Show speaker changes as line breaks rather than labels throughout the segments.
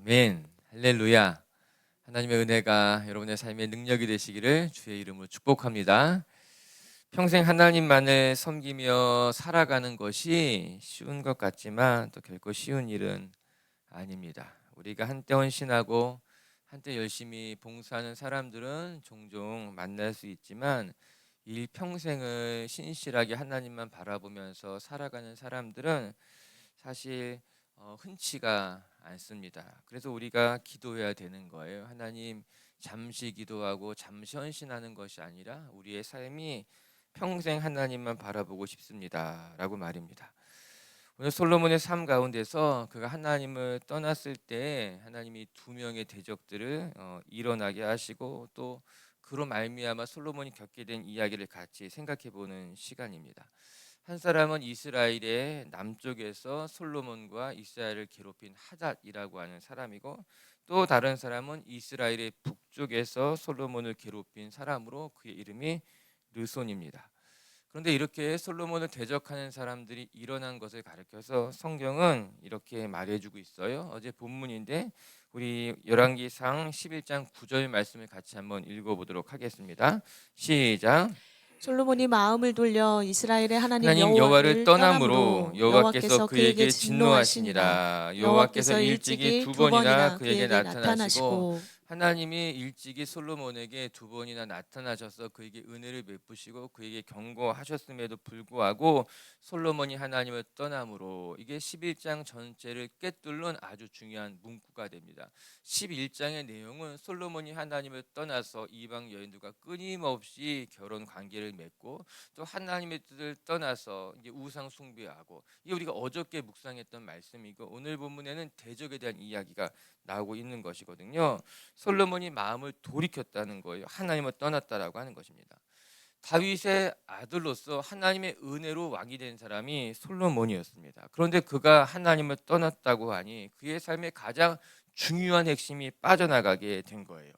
아멘. 할렐루야. 하나님의 은혜가 여러분의 삶의 능력이 되시기를 주의 이름으로 축복합니다. 평생 하나님만을 섬기며 살아가는 것이 쉬운 것 같지만 또 결코 쉬운 일은 아닙니다. 우리가 한때 헌신하고 한때 열심히 봉사하는 사람들은 종종 만날 수 있지만 일평생을 신실하게 하나님만 바라보면서 살아가는 사람들은 사실 흔치가 않습니다. 그래서 우리가 기도해야 되는 거예요. 하나님, 잠시 기도하고 잠시 헌신하는 것이 아니라 우리의 삶이 평생 하나님만 바라보고 싶습니다 라고 말입니다. 오늘 솔로몬의 삶 가운데서 그가 하나님을 떠났을 때 하나님이 두 명의 대적들을 일어나게 하시고 또 그로 말미암아 솔로몬이 겪게 된 이야기를 같이 생각해 보는 시간입니다. 한 사람은 이스라엘의 남쪽에서 솔로몬과 이스라엘을 괴롭힌 하닷이라고 하는 사람이고, 또 다른 사람은 이스라엘의 북쪽에서 솔로몬을 괴롭힌 사람으로 그의 이름이 르손입니다. 그런데 이렇게 솔로몬을 대적하는 사람들이 일어난 것을 가리켜서 성경은 이렇게 말해주고 있어요. 어제 본문인데 우리 열왕기상 11장 9절 말씀을 같이 한번 읽어보도록 하겠습니다. 시작.
솔로몬이 마음을 돌려 이스라엘의 하나님
하나님 여호와를
여호와를
떠남으로 여호와께서
여호와께서
그에게
진노하시니라.
진노하시니라. 여호와께서 일찍이 두 번이나 그에게 나타나시고 하나님이 일찍이 솔로몬에게 두 번이나 나타나셔서 그에게 은혜를 베푸시고 그에게 경고하셨음에도 불구하고 솔로몬이 하나님을 떠남으로, 이게 11장 전체를 꿰뚫는 아주 중요한 문구가 됩니다. 11장의 내용은 솔로몬이 하나님을 떠나서 이방 여인들과 끊임없이 결혼 관계를 맺고 또 하나님의 뜻을 떠나서 이제 우상 숭배하고, 이게 우리가 어저께 묵상했던 말씀이고 오늘 본문에는 대적에 대한 이야기가 나오고 있는 것이거든요. 솔로몬이 마음을 돌이켰다는 거예요. 하나님을 떠났다라고 하는 것입니다. 다윗의 아들로서 하나님의 은혜로 왕이 된 사람이 솔로몬이었습니다. 그런데 그가 하나님을 떠났다고 하니 그의 삶의 가장 중요한 핵심이 빠져나가게 된 거예요.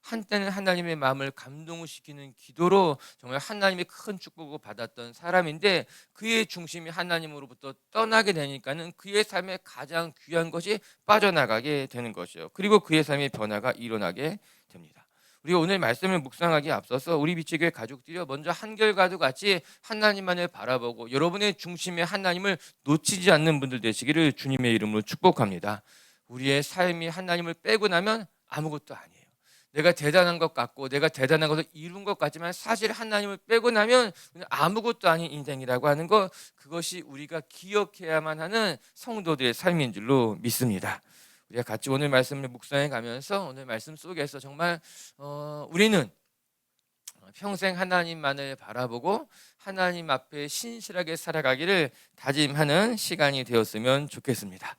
한때는 하나님의 마음을 감동시키는 기도로 정말 하나님의 큰 축복을 받았던 사람인데 그의 중심이 하나님으로부터 떠나게 되니까는 그의 삶의 가장 귀한 것이 빠져나가게 되는 것이요. 그리고 그의 삶의 변화가 일어나게 됩니다. 우리가 오늘 말씀을 묵상하기에 앞서서 우리 비치교회 가족들이요, 먼저 한결과도 같이 하나님만을 바라보고 여러분의 중심에 하나님을 놓치지 않는 분들 되시기를 주님의 이름으로 축복합니다. 우리의 삶이 하나님을 빼고 나면 아무것도 아니에요. 내가 대단한 것 같고 내가 대단한 것을 이룬 것 같지만 사실 하나님을 빼고 나면 아무것도 아닌 인생이라고 하는 것, 그것이 우리가 기억해야만 하는 성도들의 삶인 줄로 믿습니다. 우리가 같이 오늘 말씀을 묵상해 가면서 오늘 말씀 속에서 정말 우리는 평생 하나님만을 바라보고 하나님 앞에 신실하게 살아가기를 다짐하는 시간이 되었으면 좋겠습니다.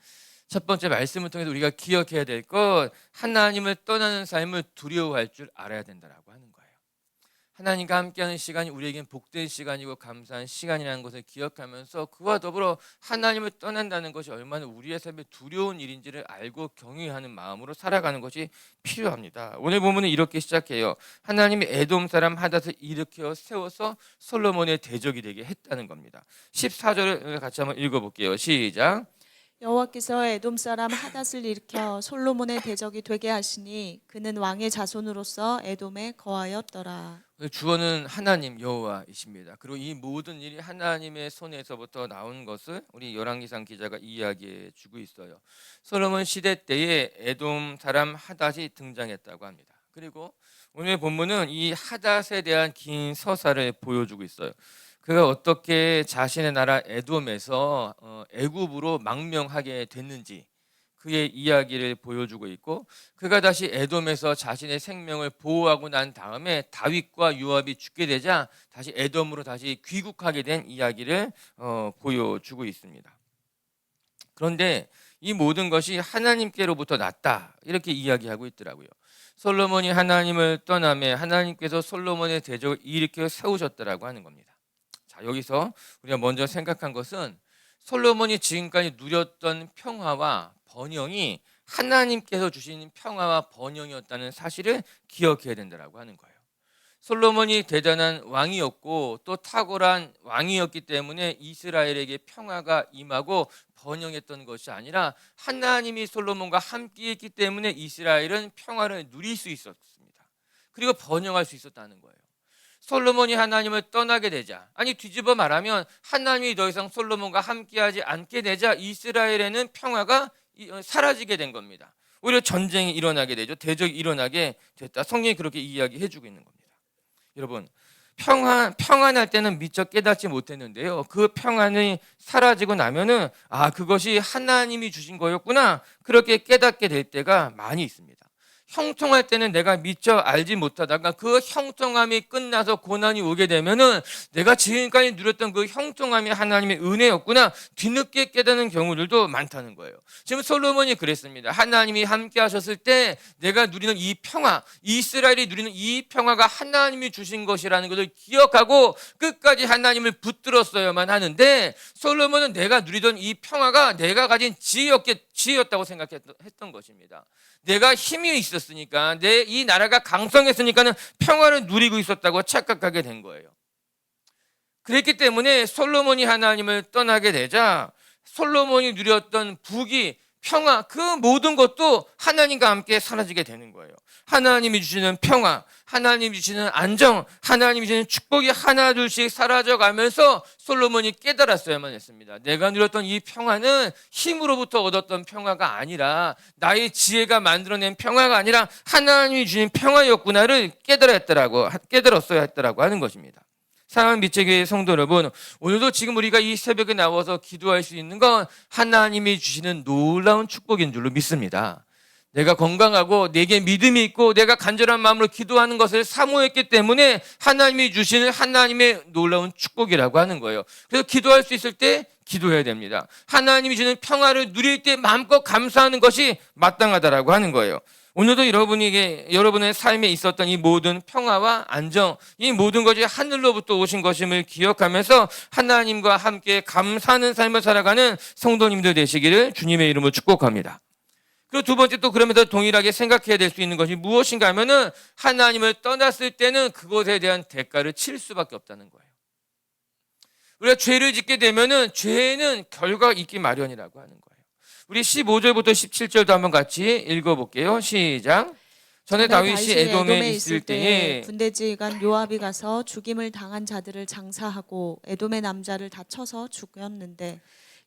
첫 번째 말씀을 통해서 우리가 기억해야 될 것, 하나님을 떠나는 삶을 두려워할 줄 알아야 된다라고 하는 거예요. 하나님과 함께하는 시간이 우리에겐 복된 시간이고 감사한 시간이라는 것을 기억하면서 그와 더불어 하나님을 떠난다는 것이 얼마나 우리의 삶에 두려운 일인지를 알고 경외하는 마음으로 살아가는 것이 필요합니다. 오늘 본문은 이렇게 시작해요. 하나님이 에돔 사람 하닷을 일으켜 세워서 솔로몬의 대적이 되게 했다는 겁니다. 14절을 같이 한번 읽어볼게요. 시작.
여호와께서 에돔 사람 하닷을 일으켜 솔로몬의 대적이 되게 하시니 그는 왕의 자손으로서 에돔에 거하였더라.
주어는 하나님 여호와이십니다. 그리고 이 모든 일이 하나님의 손에서부터 나온 것을 우리 열왕기상 기자가 이야기해 주고 있어요. 솔로몬 시대 때에 에돔 사람 하닷이 등장했다고 합니다. 그리고 오늘 본문은 이 하닷에 대한 긴 서사를 보여주고 있어요. 그가 어떻게 자신의 나라 에돔에서 애굽으로 망명하게 됐는지 그의 이야기를 보여주고 있고, 그가 다시 에돔에서 자신의 생명을 보호하고 난 다음에 다윗과 요압이 죽게 되자 다시 에돔으로 다시 귀국하게 된 이야기를 보여주고 있습니다. 그런데 이 모든 것이 하나님께로부터 났다 이렇게 이야기하고 있더라고요. 솔로몬이 하나님을 떠나며 하나님께서 솔로몬의 대적을 일으켜 세우셨다라고 하는 겁니다. 자, 여기서 우리가 먼저 생각한 것은 솔로몬이 지금까지 누렸던 평화와 번영이 하나님께서 주신 평화와 번영이었다는 사실을 기억해야 된다고 하는 거예요. 솔로몬이 대단한 왕이었고 또 탁월한 왕이었기 때문에 이스라엘에게 평화가 임하고 번영했던 것이 아니라 하나님이 솔로몬과 함께했기 때문에 이스라엘은 평화를 누릴 수 있었습니다. 그리고 번영할 수 있었다는 거예요. 솔로몬이 하나님을 떠나게 되자, 아니 뒤집어 말하면 하나님이 더 이상 솔로몬과 함께하지 않게 되자 이스라엘에는 평화가 사라지게 된 겁니다. 오히려 전쟁이 일어나게 되죠. 대적이 일어나게 됐다. 성경이 그렇게 이야기해주고 있는 겁니다. 여러분, 평안할 때는 미처 깨닫지 못했는데요, 그 평안이 사라지고 나면은 그것이 하나님이 주신 거였구나, 그렇게 깨닫게 될 때가 많이 있습니다. 형통할 때는 내가 미처 알지 못하다가 그 형통함이 끝나서 고난이 오게 되면은 내가 지금까지 누렸던 그 형통함이 하나님의 은혜였구나, 뒤늦게 깨닫는 경우들도 많다는 거예요. 지금 솔로몬이 그랬습니다. 하나님이 함께 하셨을 때 내가 누리는 이 평화, 이스라엘이 누리는 이 평화가 하나님이 주신 것이라는 것을 기억하고 끝까지 하나님을 붙들었어야만 하는데, 솔로몬은 내가 누리던 이 평화가 내가 가진 지혜였다고 생각했던 것입니다. 내가 힘이 있었으니까, 내 이 나라가 강성했으니까는 평화를 누리고 있었다고 착각하게 된 거예요. 그랬기 때문에 솔로몬이 하나님을 떠나게 되자 솔로몬이 누렸던 부귀, 평화, 그 모든 것도 하나님과 함께 사라지게 되는 거예요. 하나님이 주시는 평화, 하나님이 주시는 안정, 하나님이 주시는 축복이 하나둘씩 사라져가면서 솔로몬이 깨달았어야만 했습니다. 내가 누렸던 이 평화는 힘으로부터 얻었던 평화가 아니라, 나의 지혜가 만들어낸 평화가 아니라 하나님이 주신 평화였구나를 깨달았어야 했더라고 하는 것입니다. 사랑하는 미체교회 성도 여러분, 오늘도 지금 우리가 이 새벽에 나와서 기도할 수 있는 건 하나님이 주시는 놀라운 축복인 줄로 믿습니다. 내가 건강하고 내게 믿음이 있고 내가 간절한 마음으로 기도하는 것을 사모했기 때문에 하나님이 주시는 하나님의 놀라운 축복이라고 하는 거예요. 그래서 기도할 수 있을 때 기도해야 됩니다. 하나님이 주는 평화를 누릴 때 마음껏 감사하는 것이 마땅하다라고 하는 거예요. 오늘도 여러분의 삶에 있었던 이 모든 평화와 안정, 이 모든 것이 하늘로부터 오신 것임을 기억하면서 하나님과 함께 감사하는 삶을 살아가는 성도님들 되시기를 주님의 이름으로 축복합니다. 그리고 두 번째, 또 그러면서 동일하게 생각해야 될 수 있는 것이 무엇인가 하면은, 하나님을 떠났을 때는 그것에 대한 대가를 칠 수밖에 없다는 거예요. 우리가 죄를 짓게 되면은 죄는 결과가 있기 마련이라고 하는 거예요. 우리 15절부터 17절도 한번 같이 읽어볼게요. 시작. 전에 다윗이 에돔에 있을 때에
군대지휘관 요압이 가서 죽임을 당한 자들을 장사하고 에돔의 남자를 다 쳐서 죽였는데,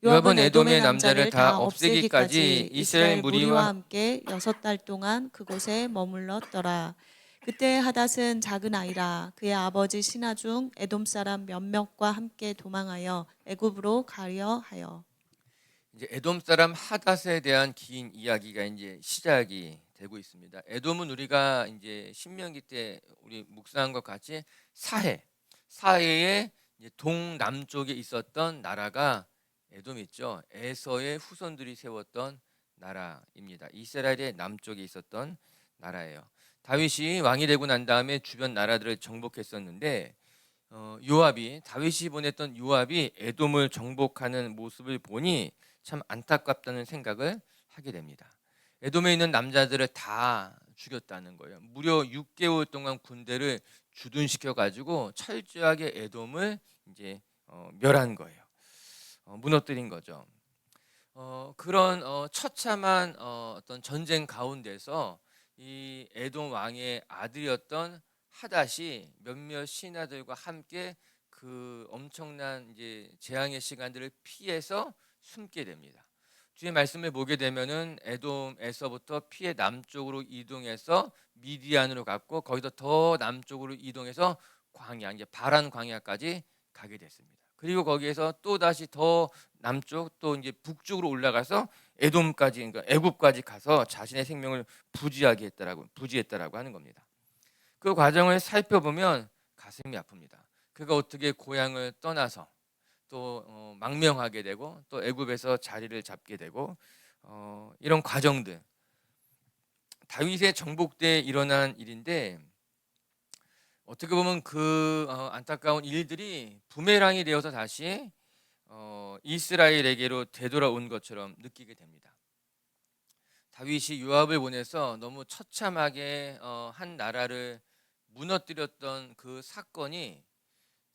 요압은 에돔의 남자를 다 없애기까지 이스라엘 무리와 함께 6달 동안 그곳에 머물렀더라. 그때 하닷은 작은 아이라 그의 아버지 신하 중 에돔 사람 몇몇과 함께 도망하여 애굽으로 가려 하여.
이제 에돔 사람 하닷에 대한 긴 이야기가 이제 시작이 되고 있습니다. 에돔은 우리가 이제 신명기 때 우리 묵상한 것 같이 사해의 동남쪽에 있었던 나라가 에돔 있죠. 에서의 후손들이 세웠던 나라입니다. 이스라엘의 남쪽에 있었던 나라예요. 다윗이 왕이 되고 난 다음에 주변 나라들을 정복했었는데, 다윗이 보냈던 요압이 에돔을 정복하는 모습을 보니 참 안타깝다는 생각을 하게 됩니다. 에돔에 있는 남자들을 다 죽였다는 거예요. 무려 6개월 동안 군대를 주둔시켜 가지고 철저하게 에돔을 이제 멸한 거예요. 무너뜨린 거죠. 그런 처참한 어떤 전쟁 가운데서 이 에돔 왕의 아들이었던 하닷이 몇몇 신하들과 함께 그 엄청난 이제 재앙의 시간들을 피해서 숨게 됩니다. 뒤에 말씀을 보게 되면은 에돔에서부터 피해 남쪽으로 이동해서 미디안으로 갔고, 거기서 더 남쪽으로 이동해서 광야, 이제 바란 광야까지 가게 됐습니다. 그리고 거기에서 또 다시 더 남쪽, 또 이제 북쪽으로 올라가서 에돔까지, 그러니까 애굽까지 가서 자신의 생명을 부지했다라고 하는 겁니다. 그 과정을 살펴보면 가슴이 아픕니다. 그가 어떻게 고향을 떠나서 또 망명하게 되고, 또 애굽에서 자리를 잡게 되고, 이런 과정들, 다윗의 정복 때 일어난 일인데, 어떻게 보면 그 안타까운 일들이 부메랑이 되어서 다시 이스라엘에게로 되돌아온 것처럼 느끼게 됩니다. 다윗이 요압을 보내서 너무 처참하게 한 나라를 무너뜨렸던 그 사건이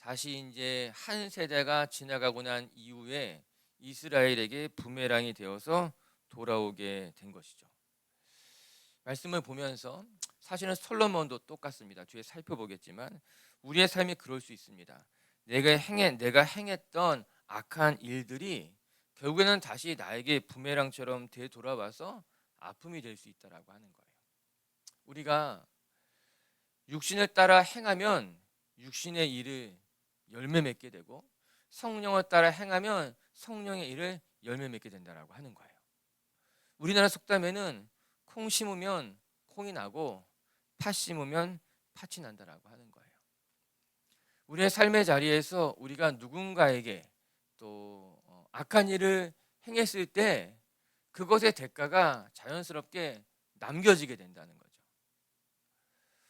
다시 이제 한 세대가 지나가고 난 이후에 이스라엘에게 부메랑이 되어서 돌아오게 된 것이죠. 말씀을 보면서 사실은 솔로몬도 똑같습니다. 뒤에 살펴보겠지만 우리의 삶이 그럴 수 있습니다. 내가 행했던 악한 일들이 결국에는 다시 나에게 부메랑처럼 되돌아와서 아픔이 될 수 있다라고 하는 거예요. 우리가 육신을 따라 행하면 육신의 일을 열매 맺게 되고 성령을 따라 행하면 성령의 일을 열매 맺게 된다라고 하는 거예요. 우리나라 속담에는 콩 심으면 콩이 나고 팥 심으면 팥이 난다라고 하는 거예요. 우리의 삶의 자리에서 우리가 누군가에게 또 악한 일을 행했을 때 그것의 대가가 자연스럽게 남겨지게 된다는 거죠.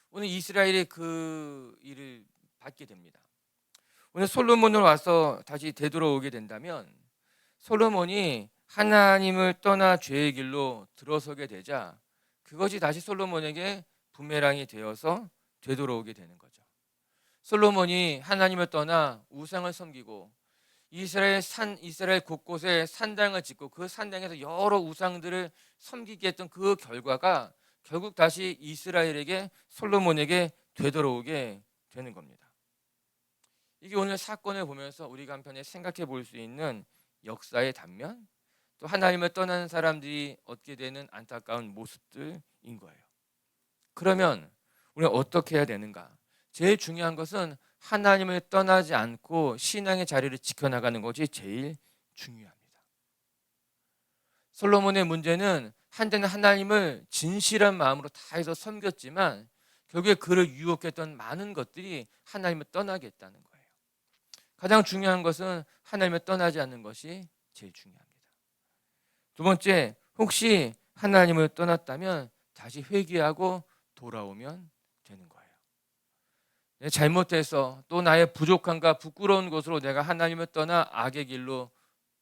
오늘 이스라엘이 그 일을 받게 됩니다. 오늘 솔로몬으로 와서 다시 되돌아오게 된다면 솔로몬이 하나님을 떠나 죄의 길로 들어서게 되자 그것이 다시 솔로몬에게 부메랑이 되어서 되돌아오게 되는 거죠. 솔로몬이 하나님을 떠나 우상을 섬기고 이스라엘 곳곳에 산당을 짓고 그 산당에서 여러 우상들을 섬기게 했던 그 결과가 결국 다시 이스라엘에게 솔로몬에게 되돌아오게 되는 겁니다. 이게 오늘 사건을 보면서 우리가 한편에 생각해 볼 수 있는 역사의 단면, 또 하나님을 떠나는 사람들이 얻게 되는 안타까운 모습들인 거예요. 그러면 우리는 어떻게 해야 되는가? 제일 중요한 것은 하나님을 떠나지 않고 신앙의 자리를 지켜나가는 것이 제일 중요합니다. 솔로몬의 문제는 한때는 하나님을 진실한 마음으로 다해서 섬겼지만 결국에 그를 유혹했던 많은 것들이 하나님을 떠나게 했다는 거예요. 가장 중요한 것은 하나님을 떠나지 않는 것이 제일 중요합니다. 두 번째, 혹시 하나님을 떠났다면 다시 회개하고 돌아오면 되는 거예요. 내 잘못해서 또 나의 부족함과 부끄러운 것으로 내가 하나님을 떠나 악의 길로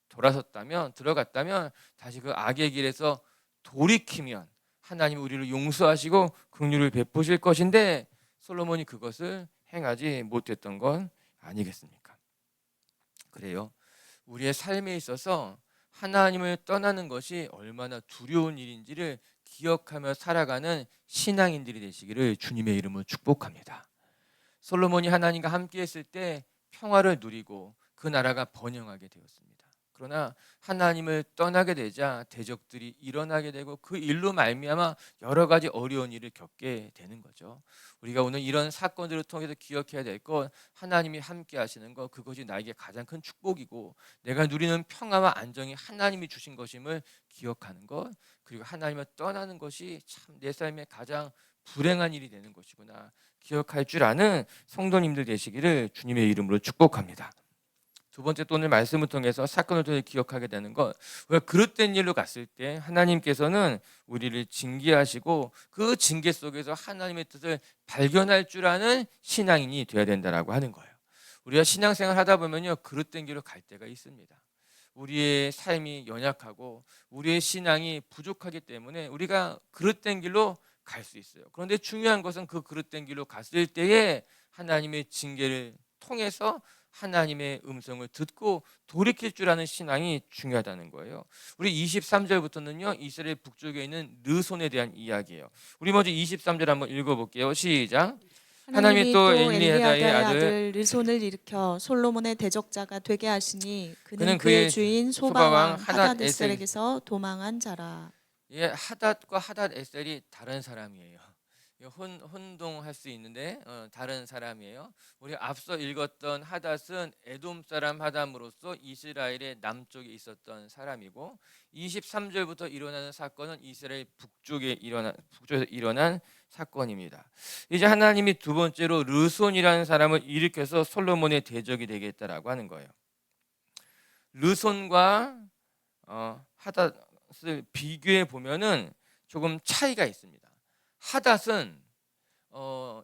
들어갔다면 다시 그 악의 길에서 돌이키면 하나님 우리를 용서하시고 긍휼을 베푸실 것인데 솔로몬이 그것을 행하지 못했던 건 아니겠습니까? 그래요. 우리의 삶에 있어서 하나님을 떠나는 것이 얼마나 두려운 일인지를 기억하며 살아가는 신앙인들이 되시기를 주님의 이름으로 축복합니다. 솔로몬이 하나님과 함께 했을 때 평화를 누리고 그 나라가 번영하게 되었습니다. 그러나 하나님을 떠나게 되자 대적들이 일어나게 되고 그 일로 말미암아 여러 가지 어려운 일을 겪게 되는 거죠. 우리가 오늘 이런 사건들을 통해서 기억해야 될 것, 하나님이 함께 하시는 것, 그것이 나에게 가장 큰 축복이고 내가 누리는 평화와 안정이 하나님이 주신 것임을 기억하는 것, 그리고 하나님을 떠나는 것이 참 내 삶의 가장 불행한 일이 되는 것이구나 기억할 줄 아는 성도님들 되시기를 주님의 이름으로 축복합니다. 두 번째, 또 오늘 말씀을 통해서 사건을 통해 기억하게 되는 것, 우리가 그릇된 일로 갔을 때 하나님께서는 우리를 징계하시고 그 징계 속에서 하나님의 뜻을 발견할 줄 아는 신앙인이 되어야 된다라고 하는 거예요. 우리가 신앙생활 하다 보면요, 그릇된 길로 갈 때가 있습니다. 우리의 삶이 연약하고 우리의 신앙이 부족하기 때문에 우리가 그릇된 길로 갈 수 있어요. 그런데 중요한 것은 그 그릇된 길로 갔을 때에 하나님의 징계를 통해서 하나님의 음성을 듣고 돌이킬 줄 아는 신앙이 중요하다는 거예요. 우리 23절부터는요 이스라엘 북쪽에 있는 르손에 대한 이야기예요. 우리 먼저 23절 한번 읽어볼게요. 시작.
하나님이 또 엘리아다의 아들 르손을 일으켜 솔로몬의 대적자가 되게 하시니 그는 그의 주인 소바왕 하닷에셀에게서 도망한 자라.
예, 하닷과 하닷에셀이 다른 사람이에요. 혼동할 수 있는데 다른 사람이에요. 우리 앞서 읽었던 하닷은 에돔 사람 하닷으로서 이스라엘의 남쪽에 있었던 사람이고 23절부터 일어나는 사건은 이스라엘 북쪽에서 일어난 사건입니다. 이제 하나님이 두 번째로 르손이라는 사람을 일으켜서 솔로몬의 대적이 되겠다라고 하는 거예요. 르손과 하닷을 비교해 보면은 조금 차이가 있습니다. 하닷은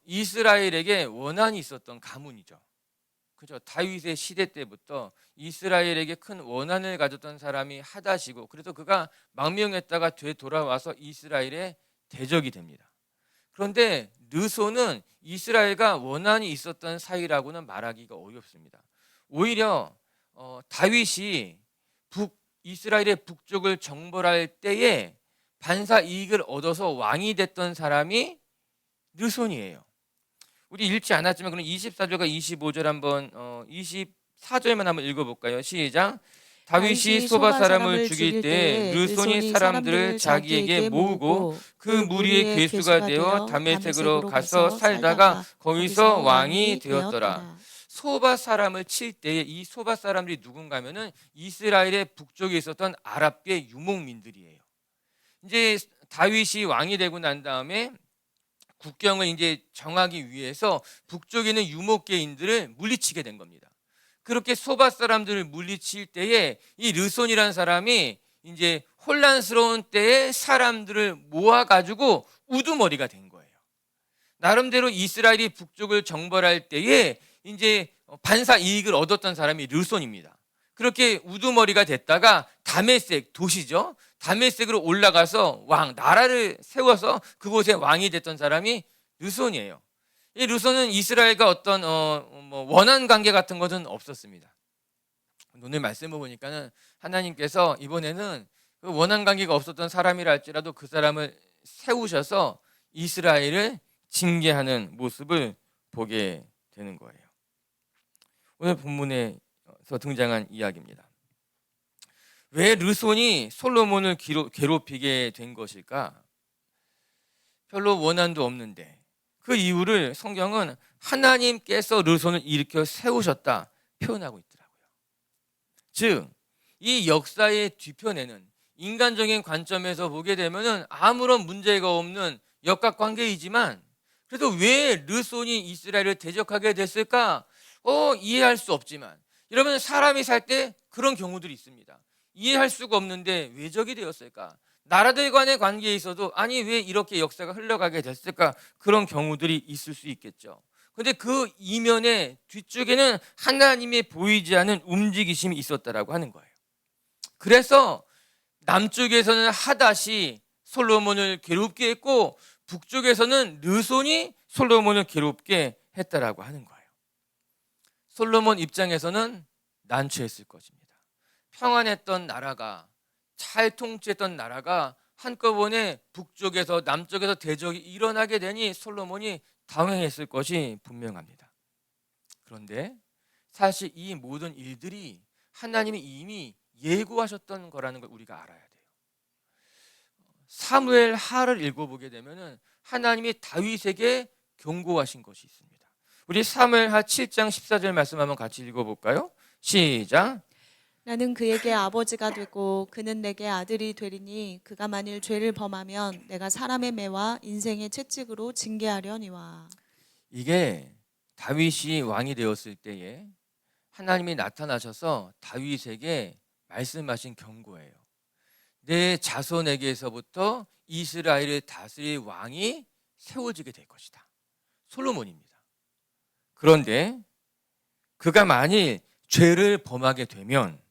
이스라엘에게 원한이 있었던 가문이죠. 그죠? 다윗의 시대 때부터 이스라엘에게 큰 원한을 가졌던 사람이 하닷이고, 그래서 그가 망명했다가 되돌아와서 이스라엘의 대적이 됩니다. 그런데 르손은 이스라엘과 원한이 있었던 사이라고는 말하기가 어렵습니다. 오히려 다윗이 이스라엘의 북쪽을 정벌할 때에 반사 이익을 얻어서 왕이 됐던 사람이 르손이에요. 우리 읽지 않았지만 그럼 24절과 25절 한번 24절만 한번 읽어볼까요? 시작. 다윗이 소바 사람을 죽일 때 르손이 사람들을 자기에게 모으고 그 무리의 괴수가 되어 다메섹으로 가서 살다가 거기서 왕이 되었더라. 소바 사람을 칠 때에 이 소바 사람들이 누군가 하면은 이스라엘의 북쪽에 있었던 아랍계 유목민들이에요. 이제 다윗이 왕이 되고 난 다음에 국경을 이제 정하기 위해서 북쪽에 있는 유목계인들을 물리치게 된 겁니다. 그렇게 소바 사람들을 물리칠 때에 이 르손이라는 사람이 이제 혼란스러운 때에 사람들을 모아가지고 우두머리가 된 거예요. 나름대로 이스라엘이 북쪽을 정벌할 때에 이제 반사 이익을 얻었던 사람이 르손입니다. 그렇게 우두머리가 됐다가 다메섹 도시죠. 다메섹으로 올라가서 나라를 세워서 그곳에 왕이 됐던 사람이 르손이에요. 이 르손은 이스라엘과 어떤 원한 관계 같은 것은 없었습니다. 오늘 말씀을 보니까는 하나님께서 이번에는 그 원한 관계가 없었던 사람이라 할지라도 그 사람을 세우셔서 이스라엘을 징계하는 모습을 보게 되는 거예요. 오늘 본문에서 등장한 이야기입니다. 왜 르손이 솔로몬을 괴롭히게 된 것일까? 별로 원한도 없는데 그 이유를 성경은 하나님께서 르손을 일으켜 세우셨다 표현하고 있더라고요. 즉, 이 역사의 뒤편에는 인간적인 관점에서 보게 되면은 아무런 문제가 없는 역학관계이지만 그래도 왜 르손이 이스라엘을 대적하게 됐을까? 이해할 수 없지만 여러분 사람이 살 때 그런 경우들이 있습니다. 이해할 수가 없는데 왜 적이 되었을까? 나라들 간의 관계에 있어도 아니 왜 이렇게 역사가 흘러가게 됐을까? 그런 경우들이 있을 수 있겠죠. 그런데 그 이면의 뒤쪽에는 하나님의 보이지 않는 움직이심이 있었다라고 하는 거예요. 그래서 남쪽에서는 하닷이 솔로몬을 괴롭게 했고 북쪽에서는 르손이 솔로몬을 괴롭게 했다라고 하는 거예요. 솔로몬 입장에서는 난처했을 것입니다. 평안했던 나라가, 잘 통치했던 나라가 한꺼번에 북쪽에서 남쪽에서 대적이 일어나게 되니 솔로몬이 당황했을 것이 분명합니다. 그런데 사실 이 모든 일들이 하나님이 이미 예고하셨던 거라는 걸 우리가 알아야 돼요. 사무엘 하를 읽어보게 되면은 하나님이 다윗에게 경고하신 것이 있습니다. 우리 사무엘 하 7장 14절 말씀 한번 같이 읽어볼까요? 시작.
나는 그에게 아버지가 되고 그는 내게 아들이 되리니 그가 만일 죄를 범하면 내가 사람의 매와 인생의 채찍으로 징계하려니와.
이게 다윗이 왕이 되었을 때에 하나님이 나타나셔서 다윗에게 말씀하신 경고예요. 내 자손에게서부터 이스라엘을 다스릴 왕이 세워지게 될 것이다. 솔로몬입니다. 그런데 그가 만일 죄를 범하게 되면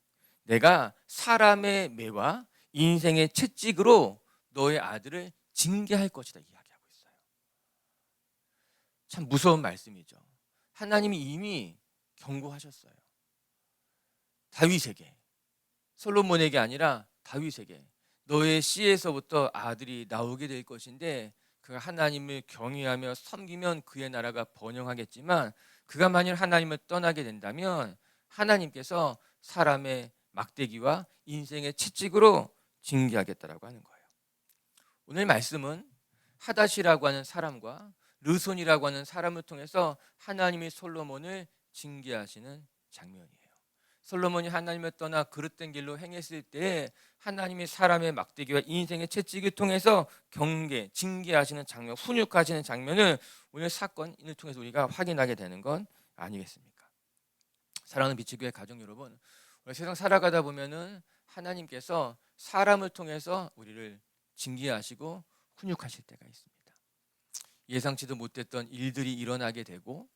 내가 사람의 매와 인생의 채찍으로 너의 아들을 징계할 것이다 이야기하고 있어요. 참 무서운 말씀이죠. 하나님이 이미 경고하셨어요. 다윗에게, 솔로몬에게 아니라 다윗에게 너의 씨에서부터 아들이 나오게 될 것인데 그가 하나님을 경외하며 섬기면 그의 나라가 번영하겠지만 그가 만일 하나님을 떠나게 된다면 하나님께서 사람의 막대기와 인생의 채찍으로 징계하겠다라고 하는 거예요. 오늘 말씀은 하닷이라고 하는 사람과 르손이라고 하는 사람을 통해서 하나님이 솔로몬을 징계하시는 장면이에요. 솔로몬이 하나님을 떠나 그릇된 길로 행했을 때 하나님이 사람의 막대기와 인생의 채찍을 통해서 징계하시는 장면, 훈육하시는 장면을 오늘 사건을 통해서 우리가 확인하게 되는 건 아니겠습니까? 사랑하는 비치교회 가족 여러분, 우리 세상 살아가다 보면은 하나님께서 사람을 통해서 우리를 징계하시고 훈육하실 때가 있습니다. 예상치도 못했던 일들이 일어나게 되고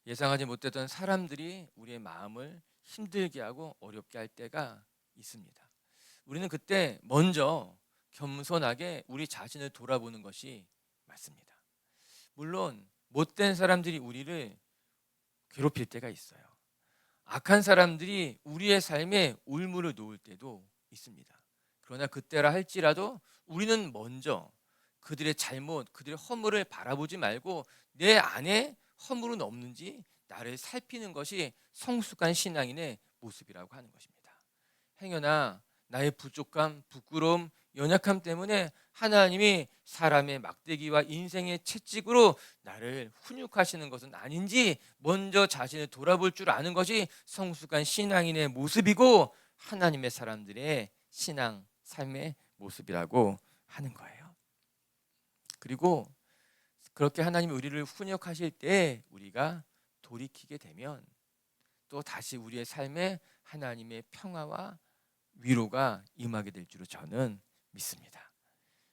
예상하지 못했던 사람들이 우리의 마음을 힘들게 하고 어렵게 할 때가 있습니다. 우리는 그때 먼저 겸손하게 우리 자신을 돌아보는 것이 맞습니다. 물론 못된 사람들이 우리를 괴롭힐 때가 있어요. 악한 사람들이 우리의 삶에 올무를 놓을 때도 있습니다. 그러나 그때라 할지라도 우리는 먼저 그들의 잘못, 그들의 허물을 바라보지 말고 내 안에 허물은 없는지 나를 살피는 것이 성숙한 신앙인의 모습이라고 하는 것입니다. 행여나 나의 부족함, 부끄러움, 연약함 때문에 하나님이 사람의 막대기와 인생의 채찍으로 나를 훈육하시는 것은 아닌지 먼저 자신을 돌아볼 줄 아는 것이 성숙한 신앙인의 모습이고 하나님의 사람들의 신앙, 삶의 모습이라고 하는 거예요. 그리고 그렇게 하나님이 우리를 훈육하실 때 우리가 돌이키게 되면 또 다시 우리의 삶에 하나님의 평화와 위로가 임하게 될 줄로 저는 믿습니다.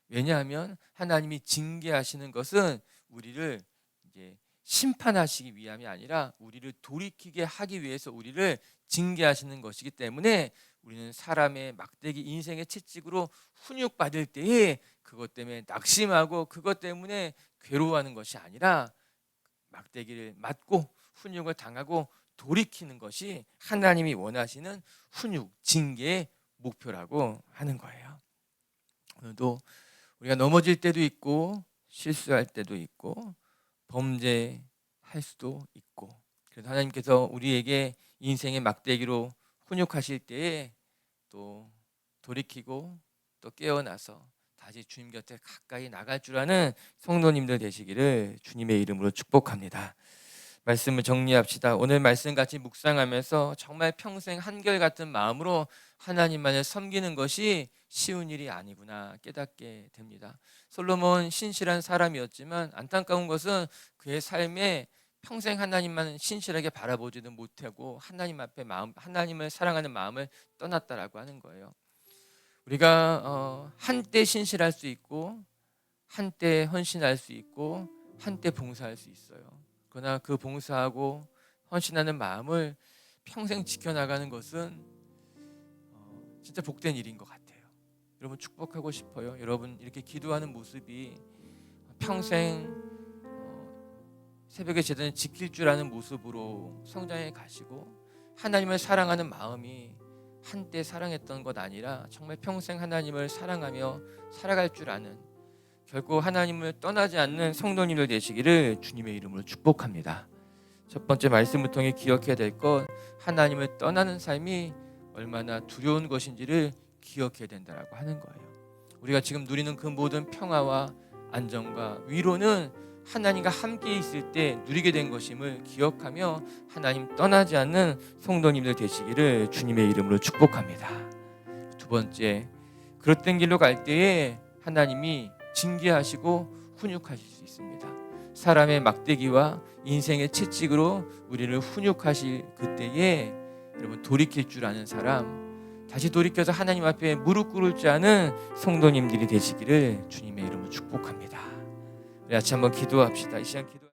왜냐하면 하나님이 징계하시는 것은 우리를 이제 심판하시기 위함이 아니라 우리를 돌이키게 하기 위해서 우리를 징계하시는 것이기 때문에 우리는 사람의 막대기 인생의 채찍으로 훈육받을 때에 그것 때문에 낙심하고 그것 때문에 괴로워하는 것이 아니라 막대기를 맞고 훈육을 당하고 돌이키는 것이 하나님이 원하시는 훈육, 징계의 목표라고 하는 거예요. 오늘도 우리가 넘어질 때도 있고 실수할 때도 있고 범죄할 수도 있고 그래서 하나님께서 우리에게 인생의 막대기로 훈육하실 때에 또 돌이키고 또 깨어나서 다시 주님 곁에 가까이 나갈 줄 아는 성도님들 되시기를 주님의 이름으로 축복합니다. 말씀을 정리합시다. 오늘 말씀 같이 묵상하면서 정말 평생 한결같은 마음으로 하나님만을 섬기는 것이 쉬운 일이 아니구나 깨닫게 됩니다. 솔로몬 신실한 사람이었지만 안타까운 것은 그의 삶에 평생 하나님만 신실하게 바라보지는 못하고 하나님 앞에 하나님을 사랑하는 마음을 떠났다라고 하는 거예요. 우리가 한때 신실할 수 있고 한때 헌신할 수 있고 한때 봉사할 수 있어요. 그러나 그 봉사하고 헌신하는 마음을 평생 지켜나가는 것은 진짜 복된 일인 것 같아요. 여러분 축복하고 싶어요. 여러분 이렇게 기도하는 모습이 평생 새벽의 제단을 지킬 줄 아는 모습으로 성장해 가시고 하나님을 사랑하는 마음이 한때 사랑했던 것 아니라 정말 평생 하나님을 사랑하며 살아갈 줄 아는 결코 하나님을 떠나지 않는 성도님들 되시기를 주님의 이름으로 축복합니다. 첫 번째 말씀을 통해 기억해야 될 것, 하나님을 떠나는 삶이 얼마나 두려운 것인지를 기억해야 된다고 하는 거예요. 우리가 지금 누리는 그 모든 평화와 안정과 위로는 하나님과 함께 있을 때 누리게 된 것임을 기억하며 하나님 떠나지 않는 성도님들 되시기를 주님의 이름으로 축복합니다. 두 번째, 그릇된 길로 갈 때에 하나님이 징계하시고 훈육하실 수 있습니다. 사람의 막대기와 인생의 채찍으로 우리를 훈육하실 그때에 여러분 돌이킬 줄 아는 사람, 다시 돌이켜서 하나님 앞에 무릎 꿇을 줄 아는 성도님들이 되시기를 주님의 이름으로 축복합니다. 우리 같이 한번 기도합시다. 이 시간 기도.